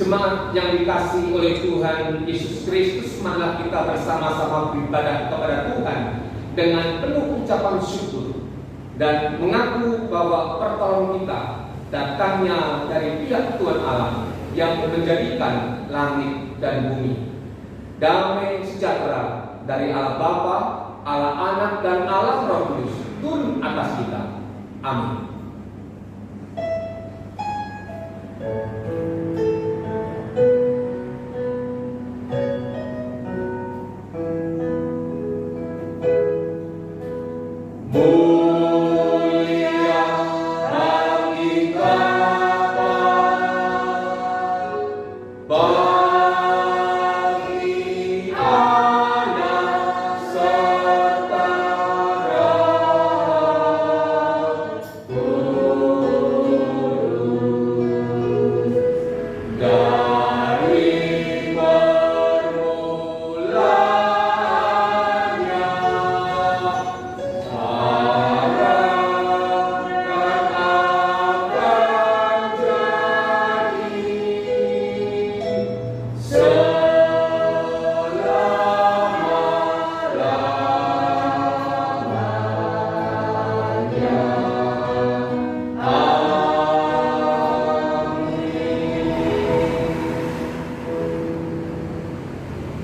Jemaat yang dikasihi oleh Tuhan Yesus Kristus, marilah kita bersama-sama beribadah kepada Tuhan dengan penuh ucapan syukur dan mengaku bahwa pertolongan kita datangnya dari pihak Tuhan Allah yang menjadikan langit dan bumi. Damai sejahtera dari Allah Bapa, Allah Anak, dan Allah Roh Kudus turun atas kita. Amin.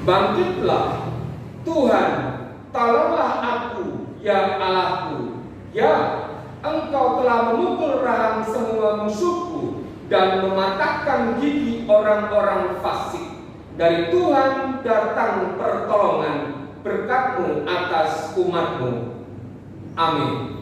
Bangkitlah Tuhan, tolonglah aku, ya Allahku. Ya, Engkau telah memukul rahang semua musuhku dan mematahkan gigi orang-orang fasik. Dari Tuhan datang pertolongan, berkat-Mu atas umat-Mu. Amin.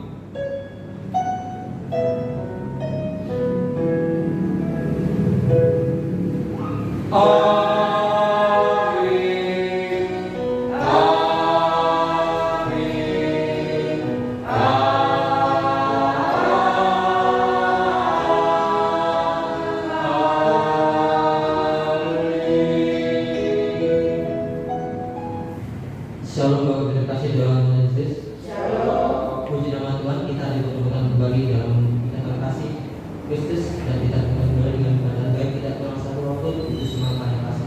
Shalom Bapak Ibu kasih Tuhan Yesus. Shalom. Puji nama Tuhan, kita dipertemukan kembali dalam kita kasih Kristus dan kita kembali dengan badan baik kita Tuhan satu waktu itu semua pada kasih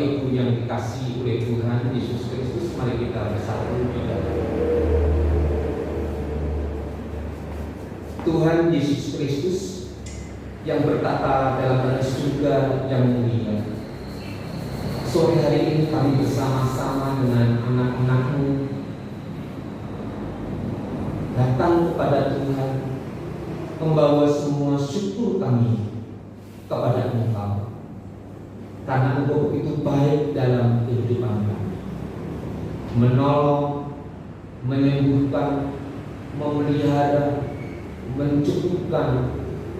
Bapak Ibu yang dikasihi oleh Tuhan Yesus Kristus, mari kita bersatu di dalam. Tuhan Yesus Kristus yang bertata dalam tanah surga yang mulia, sore hari ini kami bersama-sama dengan anak-anak-Mu datang kepada Tuhan, membawa semua syukur kami kepada Engkau, karena Engkau begitu baik dalam kehidupan kami, menolong, menyembuhkan, memelihara, mencukupkan,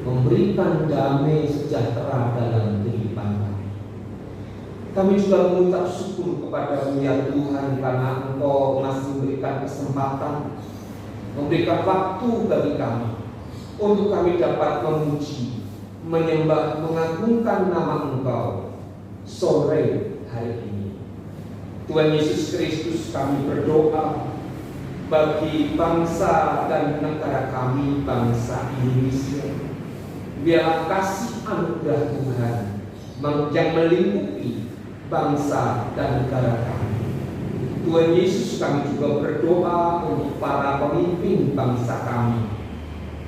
memberikan damai sejahtera dalam kehidupan kami. Kami juga mengucap syukur kepada-Mu ya Tuhan, karena Engkau masih memberikan kesempatan, memberikan waktu bagi kami untuk kami dapat memuji, menyembah, mengagungkan nama Engkau sore hari ini. Tuhan Yesus Kristus, kami berdoa bagi bangsa dan negara kami, bangsa Indonesia. Biarlah kasih anugerah Tuhan yang melingkupi bangsa dan negara kami. Tuhan Yesus, kami juga berdoa untuk para pemimpin bangsa kami,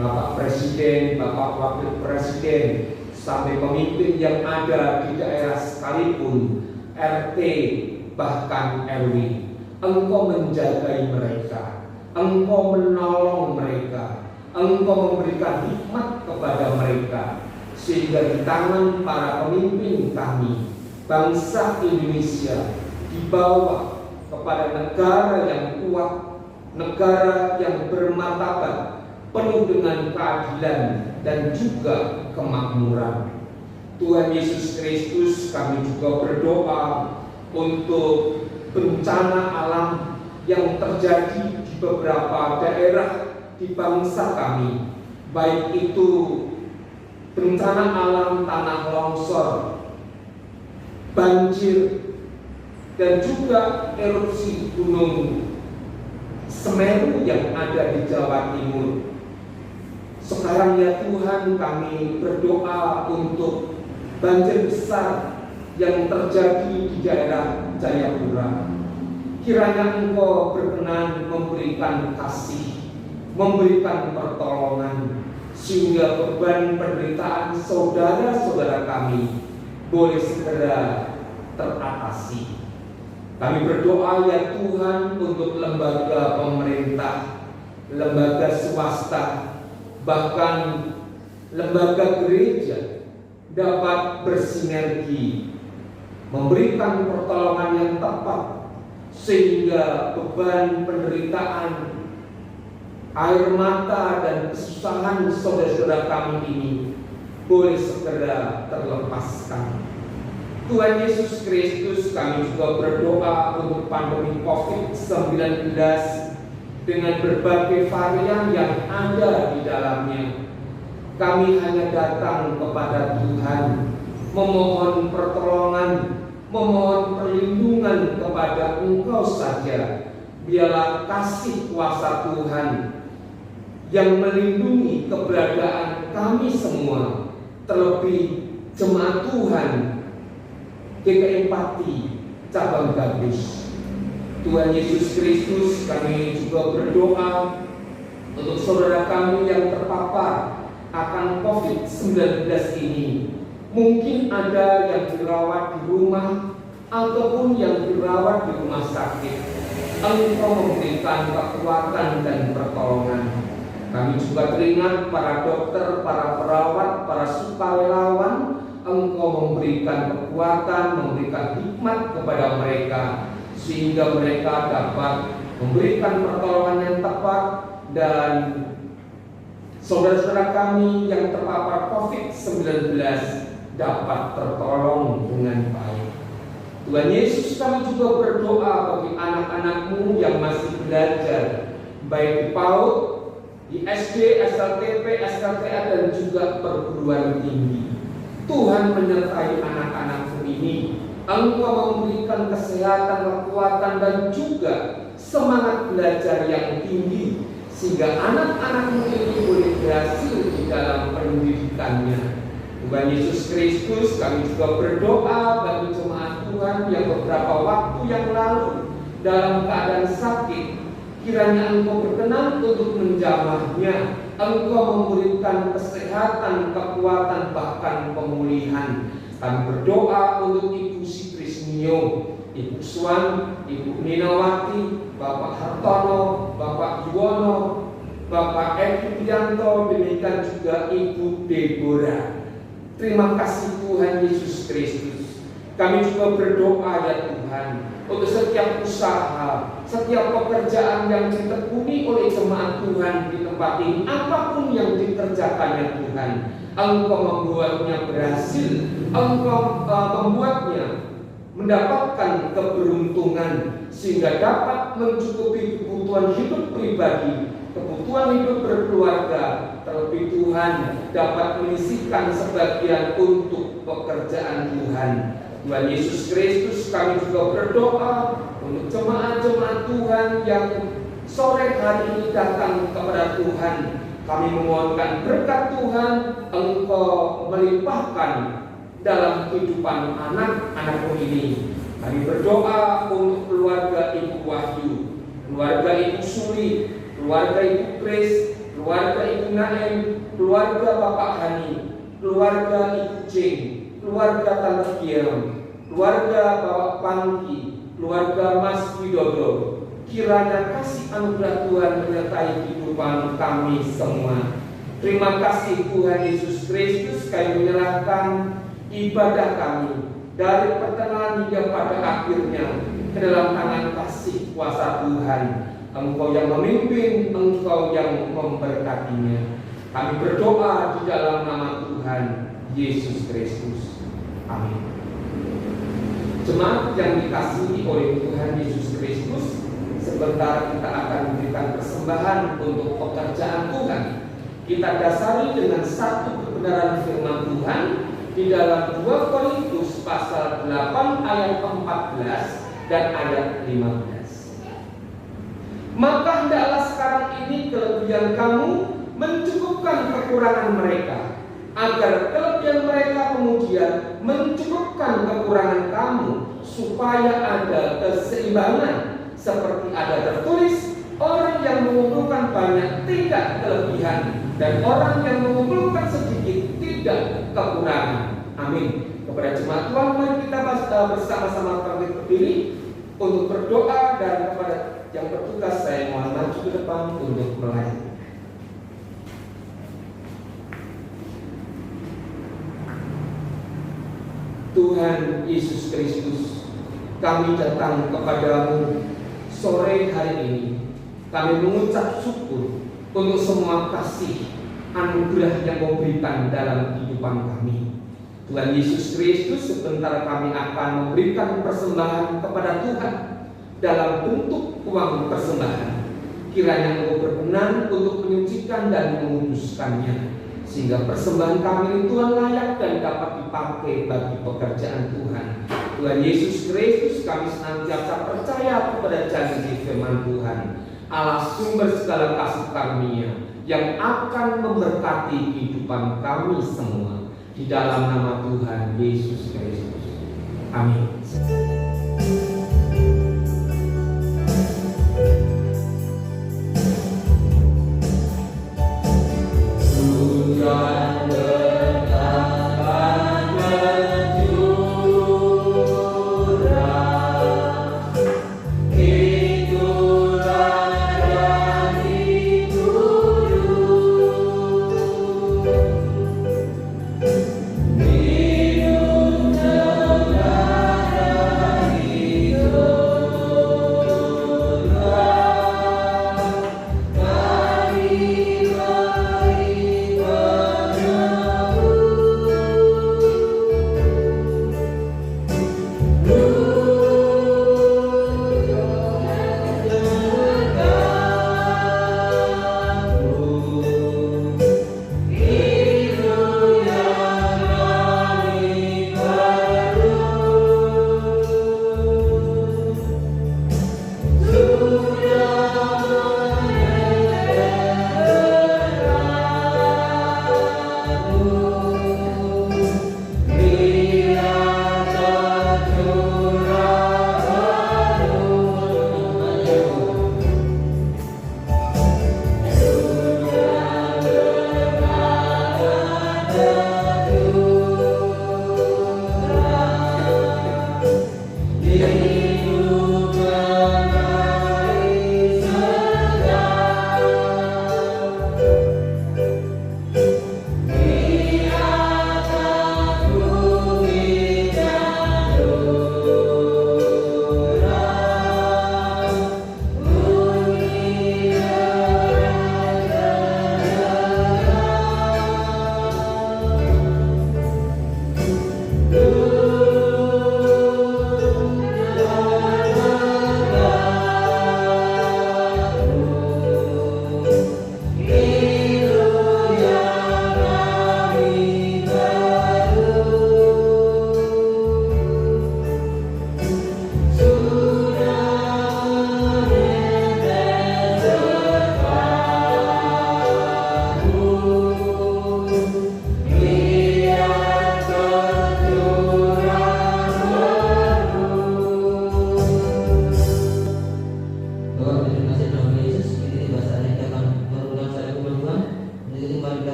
Bapak Presiden, Bapak Wakil Presiden, sampai pemimpin yang ada di daerah sekalipun, RT, bahkan RW. Engkau menjagai mereka, Engkau menolong mereka, Engkau memberikan hikmat kepada mereka, sehingga di tangan para pemimpin kami, bangsa Indonesia, dibawa kepada negara yang kuat, negara yang bermartabat, penuh dengan keadilan dan juga kemakmuran. Tuhan Yesus Kristus, kami juga berdoa untuk bencana alam yang terjadi di beberapa daerah di bangsa kami, baik itu bencana alam tanah longsor, banjir, dan juga erupsi gunung Semeru yang ada di Jawa Timur. Sekarang ya Tuhan, kami berdoa untuk banjir besar yang terjadi di daerah Jayapura. Kiranya Engkau berkenan memberikan kasih, memberikan pertolongan, sehingga beban penderitaan saudara-saudara kami boleh segera teratasi. Kami berdoa ya Tuhan untuk lembaga pemerintah, lembaga swasta, bahkan lembaga gereja dapat bersinergi, memberikan pertolongan yang tepat, sehingga beban penderitaan, air mata dan kesusahan saudara-saudara kami ini boleh segera terlepaskan. Tuhan Yesus Kristus, kami juga berdoa untuk pandemi COVID-19 dengan berbagai varian yang ada di dalamnya. Kami hanya datang kepada Tuhan, memohon pertolongan, memohon perlindungan kepada Engkau saja. Biarlah kasih kuasa Tuhan yang melindungi keberadaan kami semua, terlebih jemaat Tuhan GKI Pati cabang Gabus. Tuhan Yesus Kristus, kami juga berdoa untuk saudara kami yang terpapar akan COVID-19 ini. Mungkin ada yang dirawat di rumah ataupun yang dirawat di rumah sakit. Engkau memberikan kekuatan dan pertolongan. Kami juga teringat para dokter, para perawat, para sukarelawan. Engkau memberikan kekuatan, memberikan hikmat kepada mereka, sehingga mereka dapat memberikan pertolongan yang tepat, dan saudara-saudara kami yang terpapar COVID-19 dapat tertolong dengan baik. Tuhan Yesus, kami juga berdoa bagi anak-anak-Mu yang masih belajar, baik di PAUD, di SD, SLTP, SLTA, dan juga perguruan tinggi. Tuhan menyertai anak-anak-Mu ini. Engkau memberikan kesehatan, kekuatan, dan juga semangat belajar yang tinggi, sehingga anak-anak-Mu ini boleh berhasil di dalam pendidikannya. Tuhan Yesus Kristus, kami juga berdoa bagi jemaat Tuhan yang beberapa waktu yang lalu dalam keadaan sakit. Kiranya Engkau berkenan untuk menjamahnya. Engkau memberikan kesehatan, kekuatan, bahkan pemulihan. Kami berdoa untuk Ibu Sitrisnio, Ibu Swan, Ibu Ninawati, Bapak Hartono, Bapak Yuwono, Bapak Edi Pianto, demikian juga Ibu Deborah. Terima kasih Tuhan Yesus Kristus. Kami juga berdoa ya Tuhan untuk setiap usaha, setiap pekerjaan yang ditekuni oleh jemaat Tuhan di tempat ini, apapun yang dikerjakannya Tuhan, Engkau membuatnya berhasil, Engkau membuatnya mendapatkan keberuntungan sehingga dapat mencukupi kebutuhan hidup pribadi, kebutuhan hidup berkeluarga, terlebih Tuhan dapat menyisihkan sebagian untuk pekerjaan Tuhan. Tuhan Yesus Kristus, kami juga berdoa untuk jemaat-jemaat Tuhan yang sore hari ini datang kepada Tuhan. Kami memohonkan berkat Tuhan, Engkau melimpahkan dalam kehidupan anak-anakmu ini. Kami berdoa untuk keluarga Ibu Wahyu, keluarga Ibu Suli, keluarga Ibu Grace, keluarga Ibu Naem, keluarga Bapak Hani, keluarga Ibu Jeng, keluarga Tante Kiam, keluarga Bapak Pangki, keluarga Mas Widodo. Kiranya kasih anugerah Tuhan menyertai kehidupan kami semua. Terima kasih Tuhan Yesus Kristus, kami menyerahkan ibadah kami dari pertengahan hingga pada akhirnya ke dalam tangan kasih kuasa Tuhan. Engkau yang memimpin, Engkau yang memberkatinya. Kami berdoa di dalam nama Tuhan Yesus Kristus. Amin. Jemaat yang dikasihi oleh Tuhan Yesus Kristus, sebentar kita akan memberikan persembahan untuk pekerjaan Tuhan. Kita dasari dengan satu kebenaran firman Tuhan di dalam 2 Korintus pasal 8 ayat 14 dan ayat 15. Maka hendaklah sekarang ini kelebihan kamu mencukupkan kekurangan mereka, agar kelebihan mereka kemudian mencukupkan kekurangan kamu, supaya ada keseimbangan, seperti ada tertulis, orang yang mengumpulkan banyak tidak kelebihan, dan orang yang mengumpulkan sedikit tidak kekurangan. Amin. Kepada jemaat Tuhan, mari kita bersama-sama berdiri untuk berdoa, dan kepada yang bertugas saya mohon maju ke depan untuk melayani. Tuhan Yesus Kristus, kami datang kepadamu sore hari ini. Kami mengucap syukur untuk semua kasih anugerah yang kau berikan dalam kehidupan kami. Tuhan Yesus Kristus, sebentar kami akan memberikan persembahan kepada Tuhan dalam bentuk uang persembahan. Kiranya Engkau berkenan untuk menyucikan dan menguduskannya, sehingga persembahan kami ini Tuhan layak dan dapat dipakai bagi pekerjaan Tuhan. Tuhan Yesus Kristus, kami senantiasa percaya kepada janji firman Tuhan, Allah sumber segala kasih karunia yang akan memberkati kehidupan kami semua. Di dalam nama Tuhan Yesus Kristus. Amin. Minum negara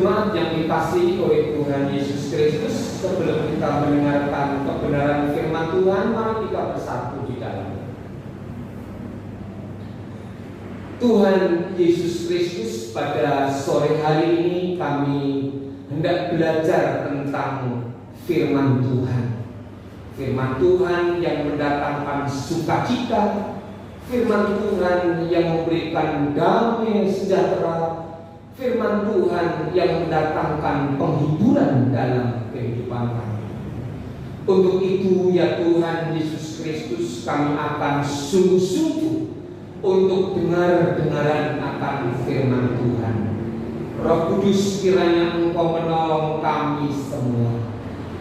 Jemaat yang dikasihi oleh Tuhan Yesus Kristus, sebelum kita mendengarkan kebenaran firman Tuhan, mari kita bersatu di dalam. Tuhan Yesus Kristus, pada sore hari ini kami hendak belajar tentang firman Tuhan. Firman Tuhan yang mendatangkan sukacita, firman Tuhan yang memberikan damai sejahtera, firman Tuhan yang mendatangkan penghiburan dalam kehidupan kami. Untuk itu ya Tuhan Yesus Kristus, kami akan sungguh-sungguh untuk dengar-dengaran akan firman Tuhan. Roh Kudus, kiranya Engkau menolong kami semua,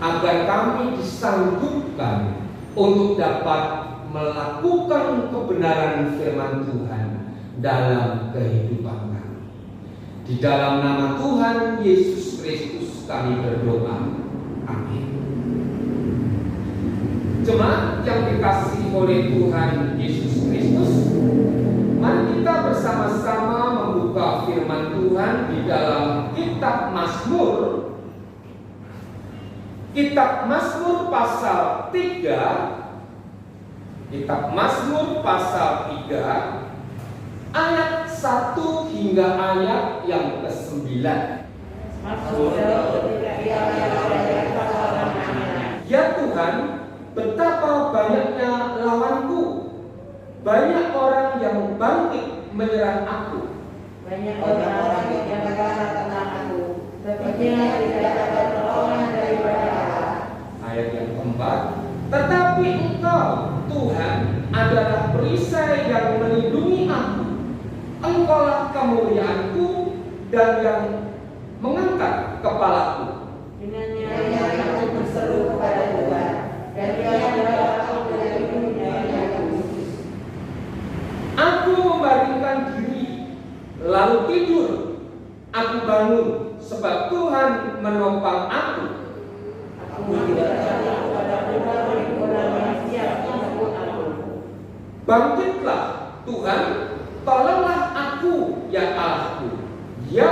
agar kami disanggupkan untuk dapat melakukan kebenaran firman Tuhan dalam kehidupan kami. Di dalam nama Tuhan Yesus Kristus kami berdoa. Amin. Jemaat yang dikasihi oleh Tuhan Yesus Kristus, mari kita bersama-sama membuka firman Tuhan di dalam kitab Mazmur. Kitab Mazmur pasal 3. Kitab Mazmur pasal 3 ayat 1 hingga ayat yang ke-9. Ya Tuhan, betapa banyaknya lawanku, banyak orang yang bangkit menyerang aku. Banyak orang yang berkata tentang aku, tetapinya tidak dapat pertolongan daripada Allah. Ayat yang keempat, tetapi Engkau, Tuhan, adalah perisai yang melindungi aku. Engkaulah kemuliaanku dan yang mengangkat kepalaku. Dengannya aku berseru kepada Tuhan, dan Dia adalah aku dari dunia yang khusus. Aku membaringkan diri, lalu tidur. Aku bangun, sebab Tuhan menopang aku. Aku tidak takut kepada orang manusia menyebut aku. Bangkitlah, Tuhan, tolonglah aku, ya Allahku. Ya,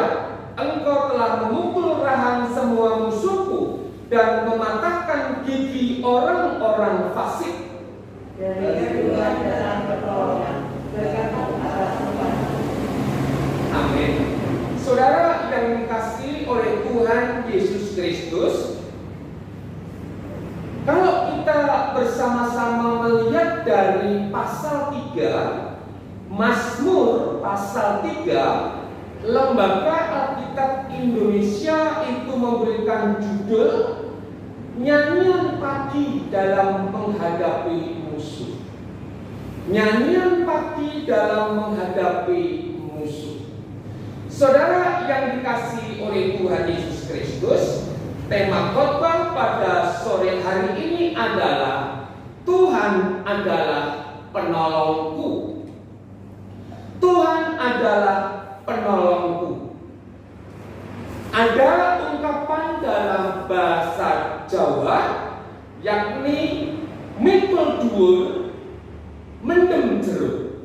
Engkau telah memukul rahang semua musuhku dan mematahkan gigi orang-orang fasik. Dari Tuhan datang pertolongan, bergantung atas Tuhan. Amin. Saudara yang dikasihi oleh Tuhan Yesus Kristus, kalau kita bersama-sama melihat dari pasal 3, Mazmur pasal 3, Lembaga Alkitab Indonesia itu memberikan judul Nyanyian Pagi dalam Menghadapi Musuh. Nyanyian pagi dalam menghadapi musuh. Saudara yang dikasihi oleh Tuhan Yesus Kristus, tema khotbah pada sore hari ini adalah Tuhan adalah penolongku. Tuhan adalah penolongku. Ada ungkapan dalam bahasa Jawa yakni mikul dhuwur mendem jero.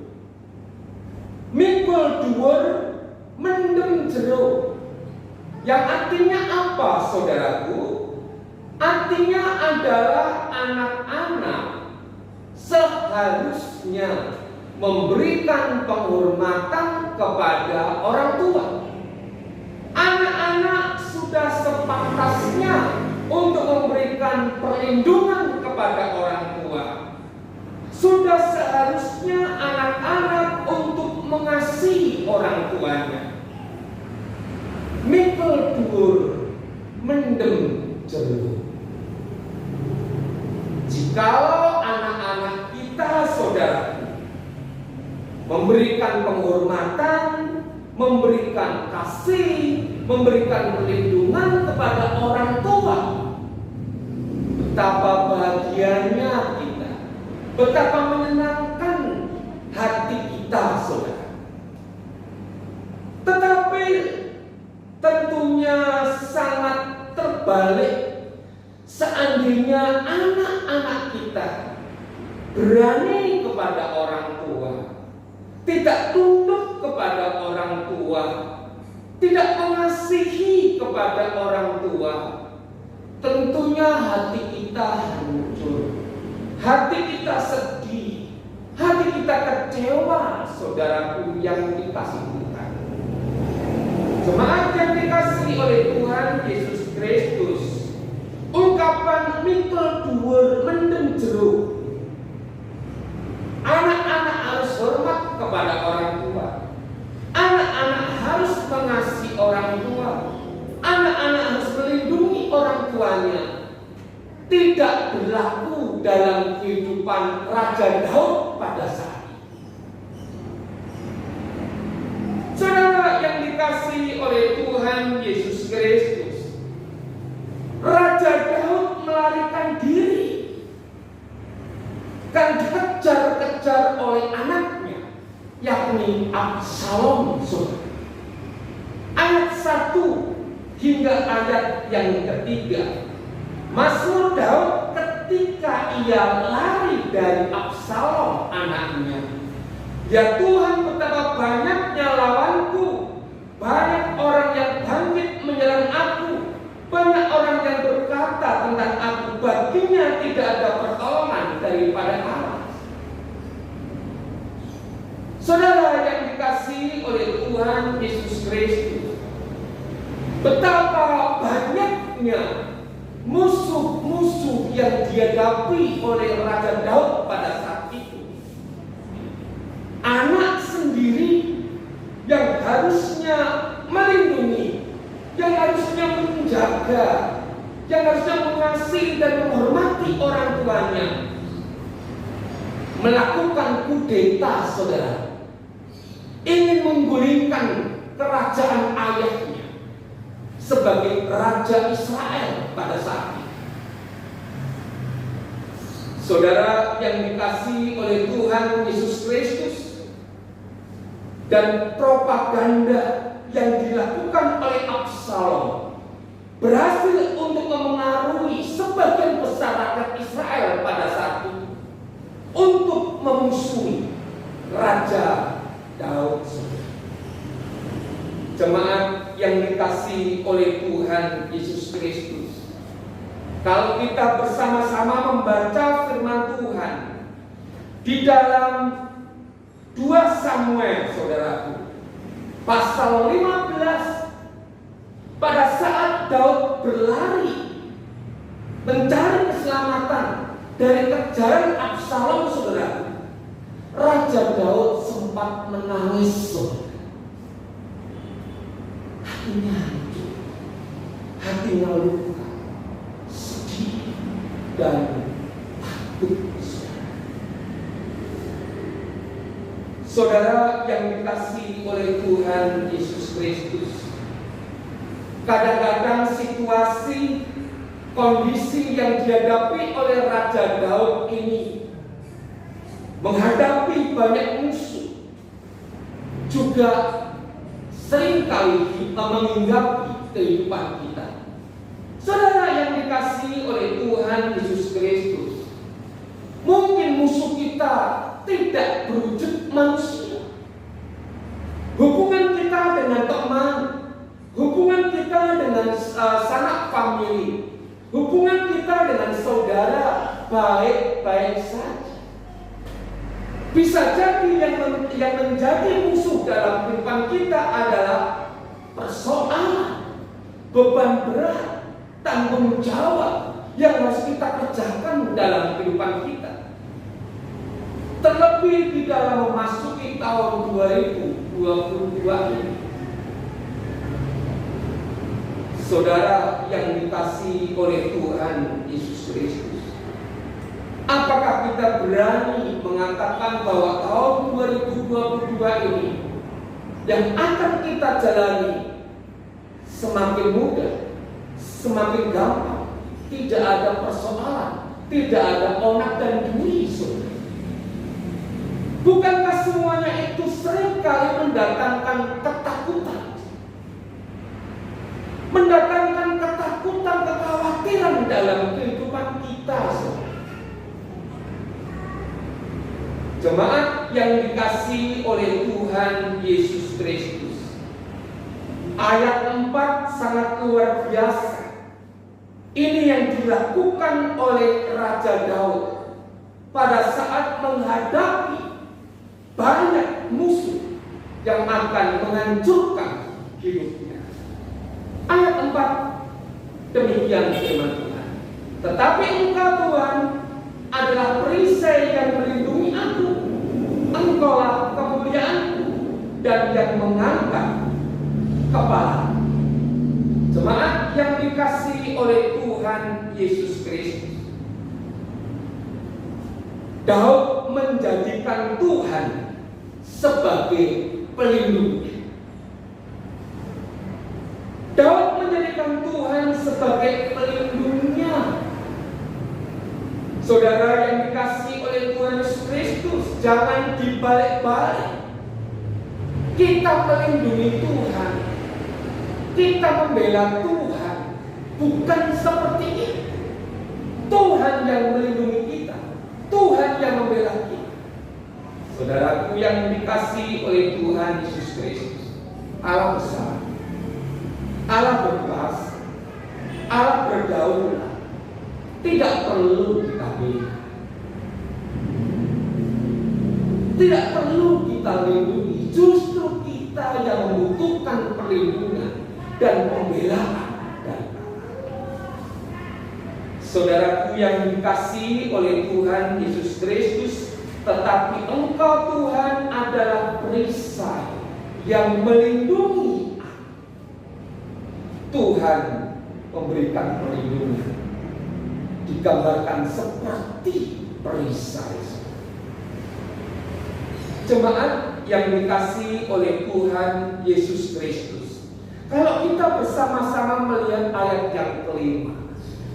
Mikul dhuwur mendem jero. Yang artinya apa, saudaraku? Artinya adalah anak-anak seharusnya memberikan penghormatan kepada orang tua. Anak-anak sudah sepantasnya untuk memberikan perlindungan kepada orang tua. Sudah seharusnya anak-anak untuk mengasihi orang tuanya. Mikul dhuwur mendem jero. Jikalau anak-anak kita, saudara, memberikan penghormatan, memberikan kasih, memberikan perlindungan kepada orang tua, betapa bahagianya kita, betapa menyenangkan hati kita, saudara. Tetapi tentunya sangat terbalik seandainya anak-anak kita berani kepada orang tua, tidak tunduk kepada orang tua, tidak mengasihi kepada orang tua, tentunya hati kita hancur, hati kita sedih, hati kita kecewa, saudaraku yang dikasih Tuhan. Jemaat yang dikasihi oleh Tuhan Yesus Kristus, ungkapan mikul dhuwur mendem jero. Anak-anak harus hormat kepada orang tua. Anak-anak harus mengasihi orang tua. Anak-anak harus melindungi orang tuanya. Tidak berlaku dalam kehidupan Raja Daud pada saat itu. Saudara yang dikasihi oleh Tuhan Yesus Kristus, Raja Daud melarikan diri dan dikejar-kejar oleh anaknya, yakni Absalom. Ayat 1 hingga ayat yang ketiga, Mazmur Daud ketika ia lari dari Absalom anaknya. Ya Tuhan, betapa banyaknya lawanku, banyak orang yang bangkit menyerang aku, banyak orang yang berkata tentang aku, baginya tidak ada pertolongan daripada Allah. Saudara yang dikasihi oleh Tuhan Yesus Kristus, betapa banyaknya musuh-musuh yang dihadapi oleh Raja Daud pada saat itu. Anak sendiri yang harusnya melindungi, yang harusnya menjaga, yang harusnya mengasihi dan menghormati orang tuanya, melakukan kudeta, saudara, ingin menggulingkan kerajaan ayahnya sebagai Raja Israel pada saat itu. Saudara yang dikasihi oleh Tuhan Yesus Kristus, dan propaganda yang dilakukan oleh Absalom berhasil untuk memengaruhi sebagian besar rakyat Israel pada saat itu untuk memusuhi Raja Daud. Jemaat yang dikasihi oleh Tuhan Yesus Kristus, kalau kita bersama-sama membaca firman Tuhan di dalam 2 Samuel, saudaraku, pasal 15, pada saat Daud berlari mencari keselamatan dari kejaran Absalom, saudaraku, Raja Daud sempat menangis, saudara. Hatinya hancur, hatinya luka, sedih dan takut. Saudara yang dikasihi oleh Tuhan Yesus Kristus, kadang-kadang situasi, kondisi yang dihadapi oleh Raja Daud ini menghadapi banyak musuh, juga seringkali kita menghinggapi kehidupan kita. Saudara yang dikasihi oleh Tuhan Yesus Kristus, mungkin musuh kita tidak berwujud manusia. Hubungan kita dengan teman, hubungan kita dengan sanak famili, hubungan kita dengan saudara baik-baik saja. Bisa jadi yang menjadi musuh dalam kehidupan kita adalah persoalan, beban berat, tanggung jawab yang harus kita kerjakan dalam kehidupan kita. Terlebih di dalam memasuki tahun 2022 ini. Saudara yang dikasihi oleh Tuhan Yesus Kristus, apakah kita berani mengatakan bahwa tahun 2022 ini yang akan kita jalani semakin mudah, semakin gampang, tidak ada persoalan, tidak ada onak dan duri, saudara? Bukankah semuanya itu seringkali mendatangkan ketakutan? Mendatangkan ketakutan, kekhawatiran dalam kehidupan kita, saudara. Jemaat yang dikasihi oleh Tuhan Yesus Kristus, Ayat 4 sangat luar biasa. Ini yang dilakukan oleh Raja Daud pada saat menghadapi banyak musuh yang akan menghancurkan hidupnya. Ayat 4, demikian firman Tuhan. Tetapi Engkau Tuhan adalah perisai yang melindungi aku. Engkaulah kemuliaanku dan yang mengangkat kepala. Jemaat yang dikasihi oleh Tuhan Yesus Kristus, Daud menjadikan Tuhan sebagai pelindungnya. Daud menjadikan Tuhan sebagai pelindungnya. Saudara yang dikasihi oleh Tuhan Yesus Kristus, jangan dibalik-balik. Kita melindungi Tuhan, kita membela Tuhan, bukan seperti itu. Tuhan yang melindungi kita, Tuhan yang membela kita. Saudaraku yang dikasihi oleh Tuhan Yesus Kristus, Allah besar, Allah berkuasa, Allah berdaulat, tidak perlu kita bela, tidak perlu kita lindungi. Justru kita yang membutuhkan perlindungan dan pembelaan dari Allah. Saudaraku yang dikasihi oleh Tuhan Yesus Kristus, tetapi Engkau Tuhan adalah perisai yang melindungi aku. Tuhan memberikan perlindungan digambarkan seperti perisai. Jemaat yang dikasihi oleh Tuhan Yesus Kristus, kalau kita bersama-sama melihat ayat yang kelima,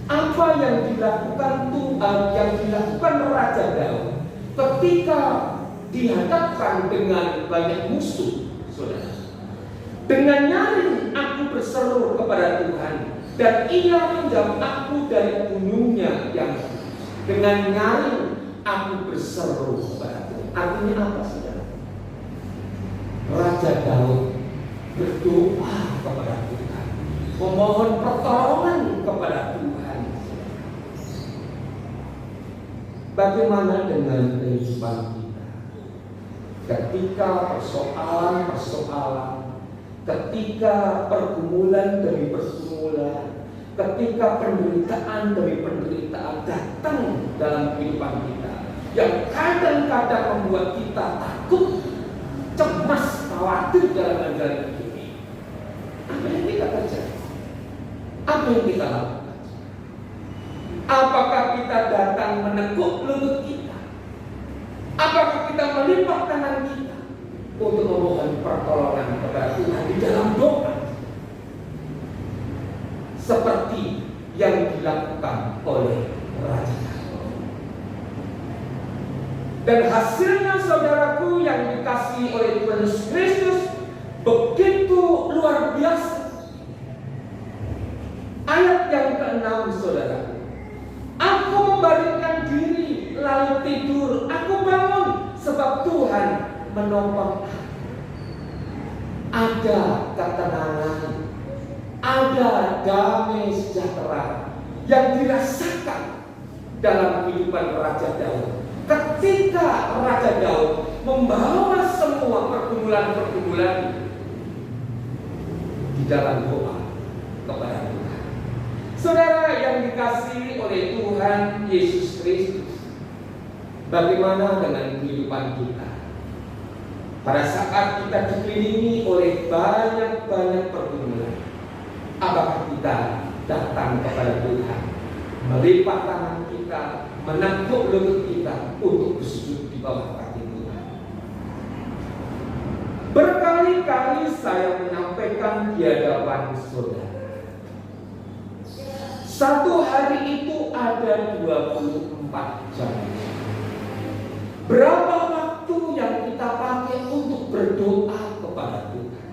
apa yang dilakukan Tuhan, yang dilakukan Raja Daud ketika dihadapkan dengan banyak musuh, saudara. Dengan nyaring aku berseru kepada Tuhan, dan Ia menjawab aku dari gunungnya yang tinggi. Dengan nyaring aku berseru kepada Tuhan. Artinya apa, saudara? Raja Daud berdoa kepada Tuhan, memohon pertolongan kepada Tuhan. Bagaimana dengan kehidupan kita? Ketika persoalan-persoalan, ketika pergumulan demi pergumulan, ketika penderitaan demi penderitaan datang dalam kehidupan kita, yang kadang-kadang membuat kita takut, cemas, khawatir dalam menjalani hidup ini, apa yang kita kerjakan? Apa yang kita lakukan? Apakah kita datang menekuk lutut kita? Apakah kita melipat tangan kita untuk memohon pertolongan kepada Tuhan di dalam doa, seperti yang dilakukan oleh Raja Daud? Dan hasilnya, saudaraku yang dikasihi oleh Tuhan Yesus Kristus, begitu luar biasa. Ayat yang ke-6, saudara. Aku membalikkan diri lalu tidur, aku bangun sebab Tuhan menolong aku. Ada ketenangan, ada damai sejahtera yang dirasakan dalam kehidupan Raja Daud. Ketika Raja Daud membawa semua pergumulan-pergumulan di dalam doa kepada Tuhan. Saudara yang dikasihi oleh Tuhan Yesus Kristus, bagaimana dengan kehidupan kita? Pada saat kita dikelilingi oleh banyak pergumulan, apakah kita datang kepada Tuhan, melipat tangan kita, menekuk lutut kita untuk bersujud di bawah kaki Tuhan? Berkali-kali saya menyampaikan di hadapan saudara, satu hari itu ada 24 jam. Berapa waktu yang kita pakai untuk berdoa kepada Tuhan?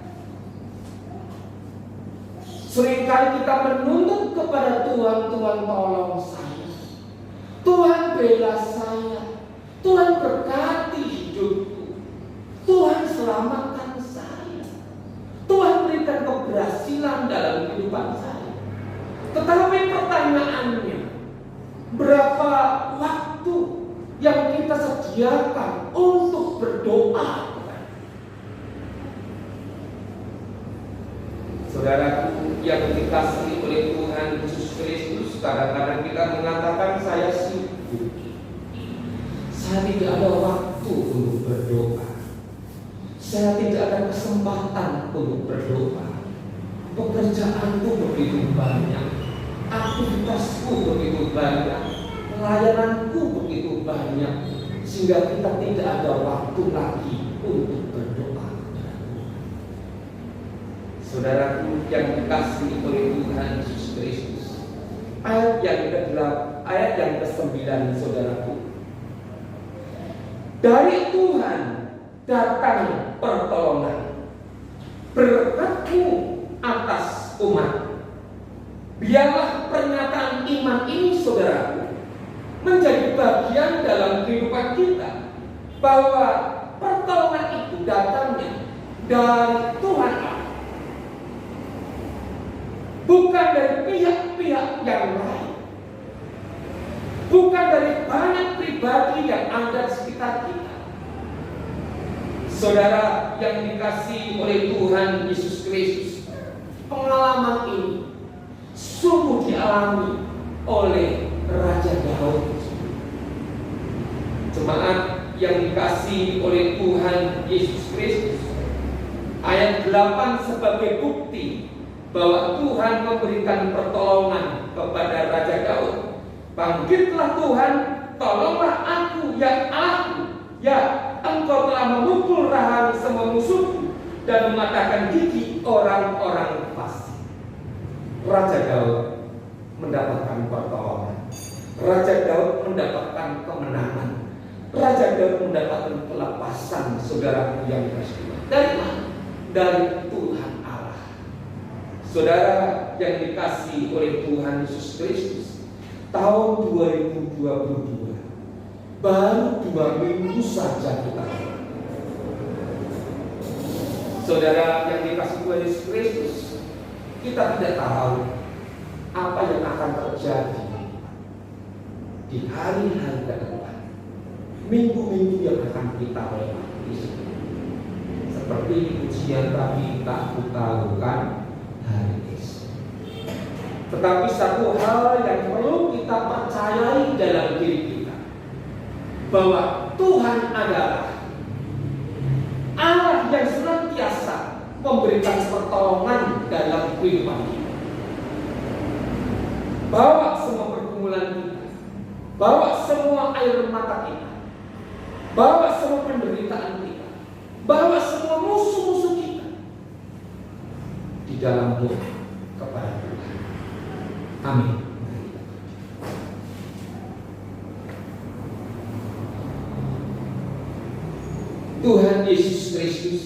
Seringkali kita menuntut kepada Tuhan, Tuhan tolong saya, Tuhan bela saya, Tuhan berkati hidupku, Tuhan selamatkan saya, Tuhan berikan keberkatan keberhasilan dalam kehidupan saya. Tetapi pertanyaannya, berapa waktu yang kita sediakan untuk berdoa? Saudaraku yang dikasihi oleh Tuhan Yesus Kristus, kadang-kadang kita mengatakan saya sibuk, saya tidak ada waktu untuk berdoa, saya tidak ada kesempatan untuk berdoa, pekerjaanku begitu banyak, aktivitasku begitu banyak, pelayananku begitu banyak, sehingga kita tidak ada waktu lagi untuk berdoa. Saudaraku yang dikasihi oleh Tuhan Yesus Kristus, ayat yang ke-9, saudaraku, dari Tuhan datang pertolongan, berkat-Mu atas umat. Biarlah pernyataan iman ini, saudaraku, menjadi bagian dalam kehidupan kita, bahwa pertolongan itu datangnya dari Tuhan Allah, bukan dari pihak-pihak yang lain, bukan dari banyak pribadi yang ada di sekitar kita. Saudara yang dikasihi oleh Tuhan Yesus Kristus, pengalaman ini sungguh dialami oleh Raja Daud. Jemaat yang dikasihi oleh Tuhan Yesus Kristus, ayat 8 sebagai bukti bahwa Tuhan memberikan pertolongan kepada Raja Daud. Bangkitlah Tuhan, tolonglah aku, ya aku, ya Engkau telah memukul rahang semua musuhku dan mematahkan gigi orang-orang fasik. Raja Daud mendapatkan pertolongan, Raja Daud mendapatkan kemenangan, Raja Daud mendapatkan kelepasan. Saudara yang kasih, dari mana? Dari Tuhan Allah. Saudara yang dikasihi oleh Tuhan Yesus Kristus, tahun 2022 baru 2 minggu saja kita. Saudara yang dikasihi Tuhan Yesus Kristus, kita tidak tahu apa yang akan terjadi di hari-hari ke depan, minggu-minggu yang akan kita lewati. Seperti ujian tadi tak kutahukan hari esok. Tetapi satu hal yang perlu kita percayai dalam diri kita, bahwa Tuhan adalah Allah yang senantiasa memberikan pertolongan dalam kehidupan kita. Bawa semua pergumulan kita, bawa semua air mata kita, bawa semua penderitaan kita, bawa semua musuh-musuh kita di dalam doa kepada Tuhan. Amin. Tuhan Yesus Kristus,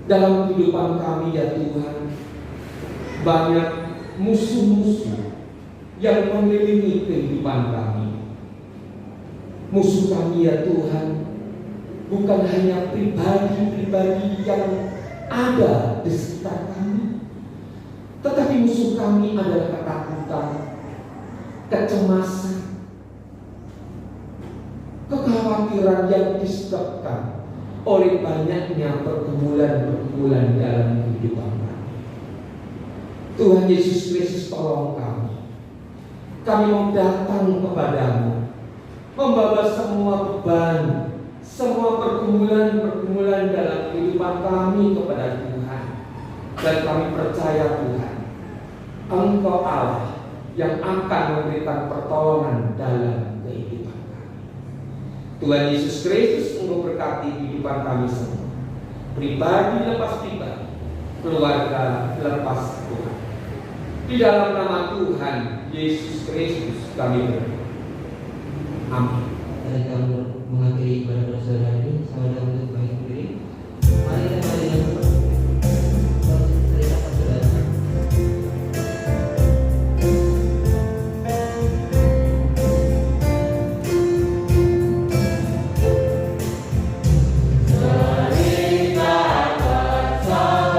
dalam kehidupan kami ya Tuhan, banyak musuh-musuh yang mengelilingi kehidupan kami. Musuh kami ya Tuhan, bukan hanya pribadi-pribadi yang ada di sekitar kami, tetapi musuh kami adalah ketakutan, kecemasan, kekhawatiran yang disebabkan oleh banyaknya pergumulan-pergumulan dalam kehidupan kami. Tuhan Yesus Kristus, tolong kami. Kami mau datang kepadamu, membawa semua beban, semua pergumulan-pergumulan dalam kehidupan kami kepada Tuhan. Dan kami percaya Tuhan, Engkau Allah yang akan memberikan pertolongan dalam kehidupan kami. Tuhan Yesus Kristus memberkati kehidupan kami semua, pribadi lepas pribadi, keluarga lepas Tuhan. Di dalam nama Tuhan Yesus Kristus kami berdoa. Amin. Dan kami mengakhiri ibadah saudara ini, saudara untuk baik diri. Mari kita mari dengan cerita saudara. Cerita bersama.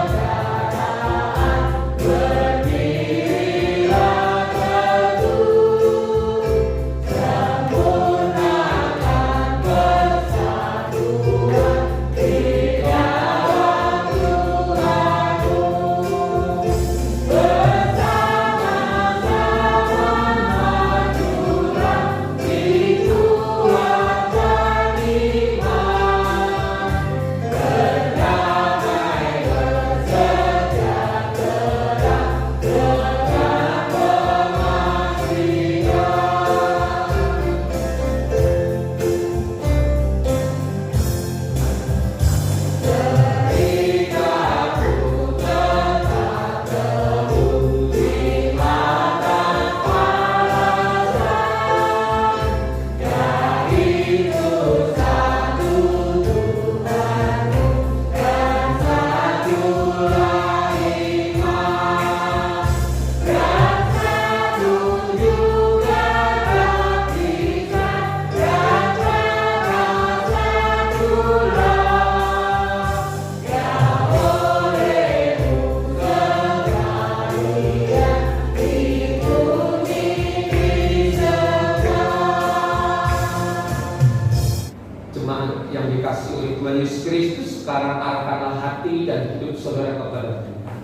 Sekarang arahkanlah hati dan hidup saudara kepada Tuhan,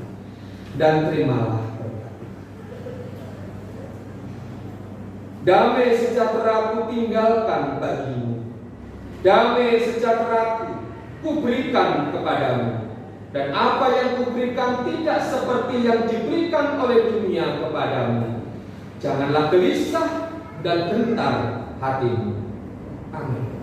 dan terimalah berkat. Damai sejahtera ku tinggalkan bagimu, damai sejahtera ku berikan kepadamu, dan apa yang kuberikan tidak seperti yang diberikan oleh dunia kepadamu. Janganlah gelisah dan gentar hatimu. Amin.